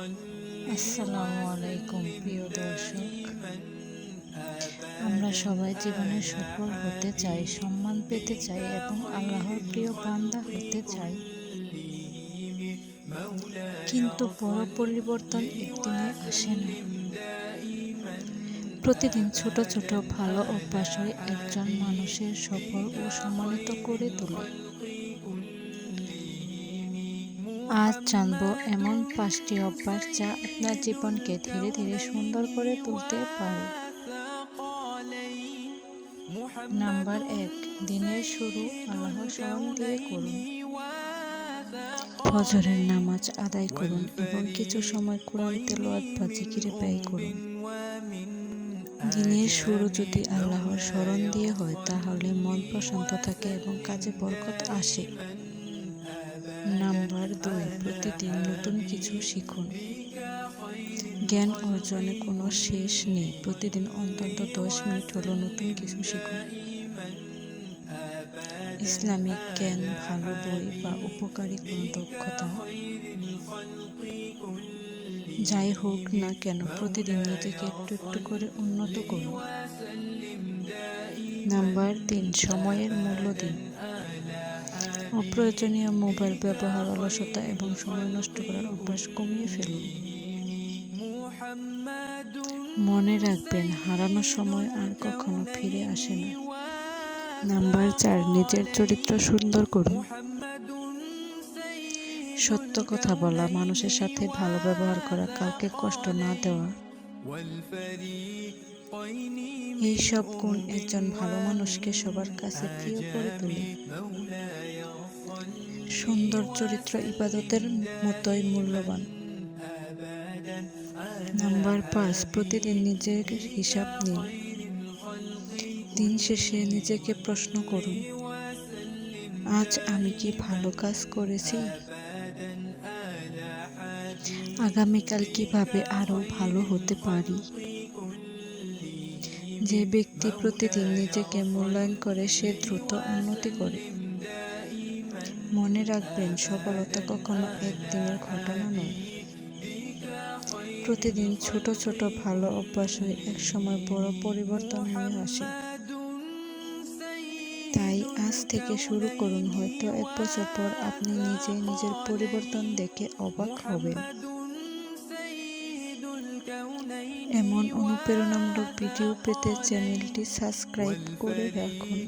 আসসালামু আলাইকুম প্রিয় দর্শক, আমরা সবাই জীবনে সফল হতে চাই, সম্মান পেতে চাই এবং আল্লাহর প্রিয় বান্দা হতে চাই। কিন্তু বড় পরিবর্তন একদিনে আসে না। প্রতিদিন ছোট ছোট ভালো অভ্যাসই একজন মানুষের সফল ও সম্মানিত করে তোলে। আজ জানব এমন 5টি অভ্যাস যা আপনার জীবনকে ধীরে ধীরে সুন্দর করে তুলতে পারে। নাম্বার 1, দিনের শুরু আল্লাহর স্মরণ দিয়ে করুন। ফজরের নামাজ আদায় করুন এবং কিছু সময় কোরআন তেলাওয়াত বা জিকিরে ব্যয় করুন। দিনের শুরু যদি আল্লাহর স্মরণ দিয়ে হয় তাহলে মন প্রশান্ত থাকে এবং কাজে বরকত আসে। নাম্বার 2, প্রতিদিন নতুন কিছু শিখুন। জ্ঞান অর্জনে কোনো শেষ নেই। প্রতিদিন অন্তত 10 মিনিট হলেও নতুন কিছু শিখুন। ইসলামিক জ্ঞান, ভালো বই বা উপকারী কোনো দক্ষতা যাই হোক না কেন, প্রতিদিন নিজেকে একটু একটু করে উন্নত করুন। নাম্বার 3, সময়ের মূল্য দিন। অপ্রয়োজনীয় মোবাইল ব্যবহার, অলসতা এবং সময় নষ্ট করার অভ্যাস কমিয়ে ফেলুন। মনে রাখবেন, হারানো সময় আর কখনো ফিরে আসে না। নাম্বার 4, নিজের চরিত্র সুন্দর করুন। সত্য কথা বলা, মানুষের সাথে ভালো ব্যবহার করা, কাউকে কষ্ট না দেওয়া, এই সব গুণ একজন ভালো মানুষকে সবার কাছে প্রিয় করে তোলে। সুন্দর চরিত্র ইবাদতের মতোই মূল্যবান। নাম্বার 5, প্রতিদিন নিজের হিসাব নিন। দিন শেষে নিজেকে প্রশ্ন করুন, আজ আমি কি ভালো কাজ করেছি? আগামীকাল কিভাবে আরো ভালো হতে পারি? যে ব্যক্তি প্রতিদিন নিজেকে মূল্যায়ন করে সে দ্রুত উন্নতি করে। মনে রাখবেন, সফলতা কখনো একদিনের ঘটনা নয়। প্রতিদিন ছোট ছোট ভালো অভ্যাসই একসময় বড় পরিবর্তন নিয়ে আসে। তাই আজ থেকে শুরু করুন, হয়তো 1 বছর পর আপনি নিজেই নিজের পরিবর্তন দেখে অবাক হবেন। এমন অনুপ্রেরণামূলক ভিডিও পেতে চ্যানেলটি সাবস্ক্রাইব করে রাখুন।